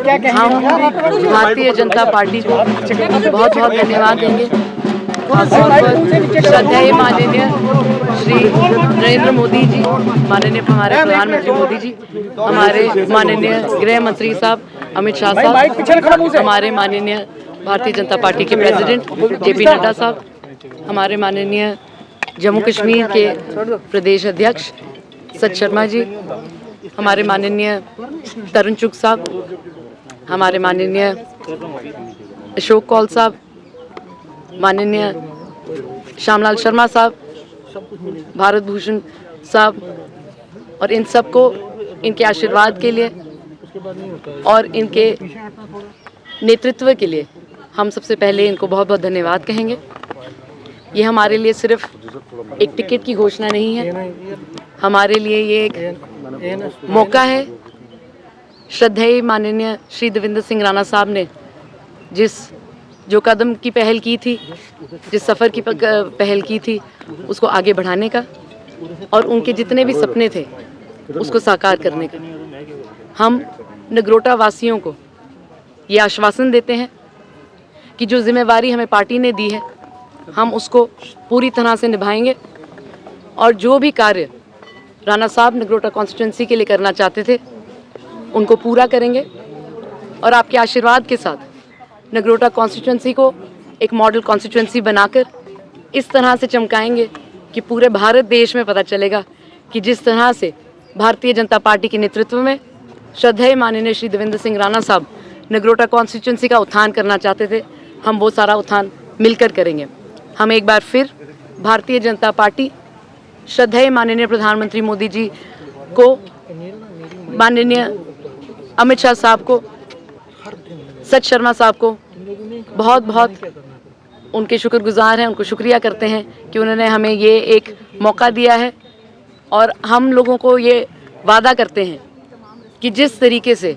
हम भारतीय जनता पार्टी को बहुत बहुत धन्यवाद देंगे। श्रद्धेय माननीय श्री नरेंद्र मोदी जी, माननीय हमारे प्रधानमंत्री मोदी जी, हमारे माननीय गृह मंत्री साहब अमित शाह साहब, हमारे माननीय भारतीय जनता पार्टी के प्रेसिडेंट जेपी नड्डा साहब, हमारे माननीय जम्मू कश्मीर के प्रदेश अध्यक्ष सच शर्मा जी, हमारे माननीय तरुण चुग साहब, हमारे माननीय अशोक कौल साहब, माननीय श्यामलाल शर्मा साहब, भारत भूषण साहब, और इन सबको इनके आशीर्वाद के लिए और इनके नेतृत्व के लिए हम सबसे पहले इनको बहुत बहुत धन्यवाद कहेंगे। ये हमारे लिए सिर्फ एक टिकट की घोषणा नहीं है, हमारे लिए ये एक मौका है। श्रद्धेय माननीय श्री देवेंद्र सिंह राणा साहब ने जो कदम की पहल की थी, जिस सफ़र की पहल की थी, उसको आगे बढ़ाने का और उनके जितने भी सपने थे उसको साकार करने का। हम नगरोटा वासियों को ये आश्वासन देते हैं कि जो जिम्मेवारी हमें पार्टी ने दी है हम उसको पूरी तरह से निभाएंगे और जो भी कार्य राणा साहब नगरोटा कॉन्स्टिट्यूंसी के लिए करना चाहते थे उनको पूरा करेंगे और आपके आशीर्वाद के साथ नगरोटा कॉन्स्टिट्यूंसी को एक मॉडल कॉन्स्टिट्यूंसी बनाकर इस तरह से चमकाएंगे कि पूरे भारत देश में पता चलेगा कि जिस तरह से भारतीय जनता पार्टी के नेतृत्व में श्रद्धेय माननीय श्री देवेंद्र सिंह राणा साहब नगरोटा कॉन्स्टिट्यूंसी का उत्थान करना चाहते थे, हम वो सारा उत्थान मिलकर करेंगे। हम एक बार फिर भारतीय जनता पार्टी श्रद्धेय माननीय प्रधानमंत्री मोदी जी को, माननीय अमित शाह साहब को, सच शर्मा साहब को बहुत बहुत उनके शुक्रगुजार हैं, उनको शुक्रिया करते हैं कि उन्होंने हमें ये एक मौका दिया है। और हम लोगों को ये वादा करते हैं कि जिस तरीके से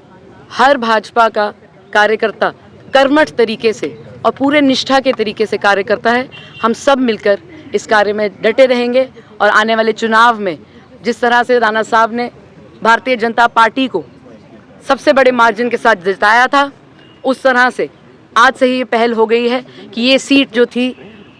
हर भाजपा का कार्यकर्ता कर्मठ तरीके से और पूरे निष्ठा के तरीके से कार्य करता है, हम सब मिलकर इस कार्य में डटे रहेंगे और आने वाले चुनाव में जिस तरह से राणा साहब ने भारतीय जनता पार्टी को सबसे बड़े मार्जिन के साथ जिताया था, उस तरह से आज से ही ये पहल हो गई है कि ये सीट जो थी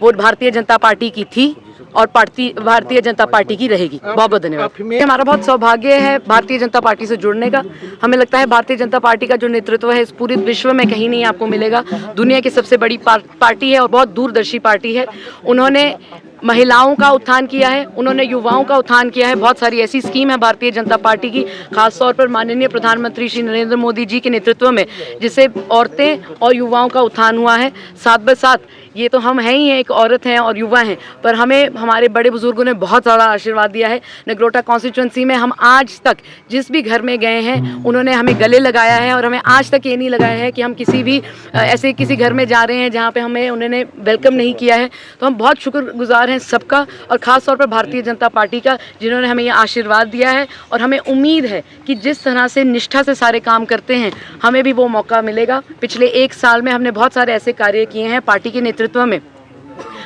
वो भारतीय जनता पार्टी की थी और भारतीय जनता पार्टी की रहेगी। बहुत बहुत धन्यवाद। हमारा बहुत सौभाग्य है भारतीय जनता पार्टी से जुड़ने का। हमें लगता है भारतीय जनता पार्टी का जो नेतृत्व है इस पूरे विश्व में कहीं नहीं आपको मिलेगा। दुनिया की सबसे बड़ी पार्टी है और बहुत दूरदर्शी पार्टी है। उन्होंने महिलाओं का उत्थान किया है, उन्होंने युवाओं का उत्थान किया है। बहुत सारी ऐसी स्कीम है भारतीय जनता पार्टी की, खासतौर पर माननीय प्रधानमंत्री श्री नरेंद्र मोदी जी के नेतृत्व में, जिससे औरतें और युवाओं का उत्थान हुआ है। साथ ब साथ ये तो हम हैं ही हैं, एक औरत हैं और युवा हैं, पर हमें हमारे बड़े बुजुर्गों ने बहुत ज़्यादा आशीर्वाद दिया है। नगरोटा कॉन्स्टिट्यूंसी में हम आज तक जिस भी घर में गए हैं उन्होंने हमें गले लगाया है और हमें आज तक ये नहीं लगाया है कि हम किसी भी ऐसे किसी घर में जा रहे हैं जहाँ पे हमें उन्होंने वेलकम नहीं किया है। तो हम बहुत शुक्रगुजार हैं सबका और ख़ास तौर पर भारतीय जनता पार्टी का, जिन्होंने हमें ये आशीर्वाद दिया है। और हमें उम्मीद है कि जिस तरह से निष्ठा से सारे काम करते हैं हमें भी वो मौका मिलेगा। पिछले एक साल में हमने बहुत सारे ऐसे कार्य किए हैं पार्टी के नेतृत्व में,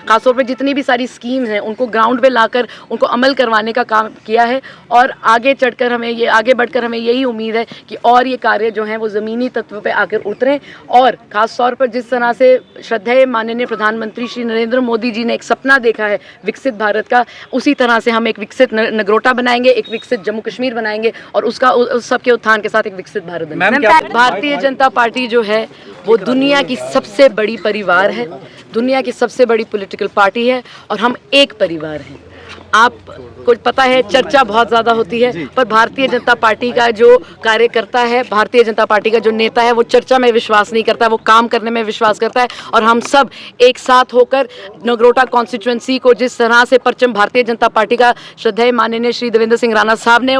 खासतौर पर जितनी भी सारी स्कीम्स हैं उनको ग्राउंड पे लाकर उनको अमल करवाने का काम किया है। और आगे बढ़कर हमें यही उम्मीद है कि और ये कार्य जो हैं वो ज़मीनी तत्व पे आकर उतरें। और ख़ास तौर पर जिस तरह से श्रद्धेय माननीय प्रधानमंत्री श्री नरेंद्र मोदी जी ने एक सपना देखा है विकसित भारत का, उसी तरह से हम एक विकसित नगरोटा बनाएंगे, एक विकसित जम्मू कश्मीर बनाएंगे और उसका उस सबके उत्थान के साथ एक विकसित भारत बनाएंगे। भारतीय जनता पार्टी जो है वो दुनिया की सबसे बड़ी परिवार है, दुनिया की सबसे बड़ी पॉलिटिकल पार्टी है और हम एक परिवार हैं। आपको पता है चर्चा बहुत ज़्यादा होती है, पर भारतीय जनता पार्टी का जो कार्यकर्ता है, भारतीय जनता पार्टी का जो नेता है वो चर्चा में विश्वास नहीं करता, वो काम करने में विश्वास करता है। और हम सब एक साथ होकर नगरोटा कॉन्स्टिट्यूंसी को जिस तरह से परचम भारतीय जनता पार्टी का श्रद्धेय माननीय श्री देवेंद्र सिंह राणा साहब ने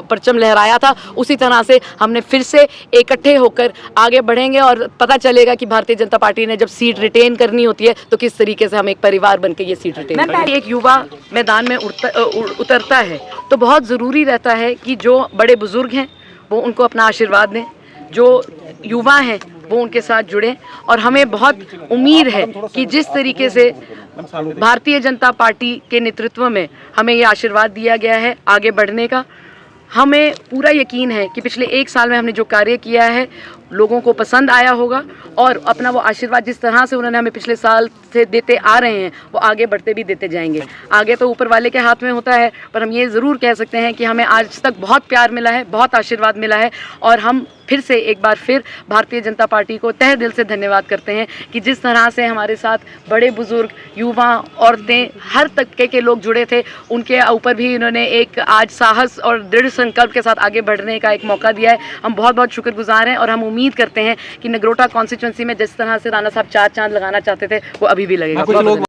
परचम लहराया था, उसी तरह से हमने फिर से इकट्ठे होकर आगे बढ़ेंगे और पता चलेगा कि भारतीय जनता पार्टी ने जब सीट रिटेन करनी होती है तो किस तरीके से हम एक परिवार बनकर ये सीट रिटेन करते हैं। एक युवा मैदान में उतरता है तो बहुत ज़रूरी रहता है कि जो बड़े बुजुर्ग हैं वो उनको अपना आशीर्वाद दें, जो युवा हैं वो उनके साथ जुड़ें। और हमें बहुत उम्मीद है कि जिस तरीके से भारतीय जनता पार्टी के नेतृत्व में हमें ये आशीर्वाद दिया गया है आगे बढ़ने का, हमें पूरा यकीन है कि पिछले 1 साल में हमने जो कार्य किया है लोगों को पसंद आया होगा और अपना वो आशीर्वाद जिस तरह से उन्होंने हमें पिछले साल से देते आ रहे हैं वो आगे बढ़ते भी देते जाएंगे। आगे तो ऊपर वाले के हाथ में होता है, पर हम ये ज़रूर कह सकते हैं कि हमें आज तक बहुत प्यार मिला है, बहुत आशीर्वाद मिला है और हम फिर से एक बार फिर भारतीय जनता पार्टी को तहे दिल से धन्यवाद करते हैं कि जिस तरह से हमारे साथ बड़े बुजुर्ग, युवा, औरतें, हर तबके के लोग जुड़े थे, उनके ऊपर भी इन्होंने एक आज साहस और दृढ़ संकल्प के साथ आगे बढ़ने का एक मौका दिया है। हम बहुत बहुत शुक्रगुजार हैं और हम उम्मीद करते हैं कि नगरोटा कॉन्स्टिट्यूंसी में जिस तरह से राणा साहब 4 चांद लगाना चाहते थे वो अभी भी लगेगा।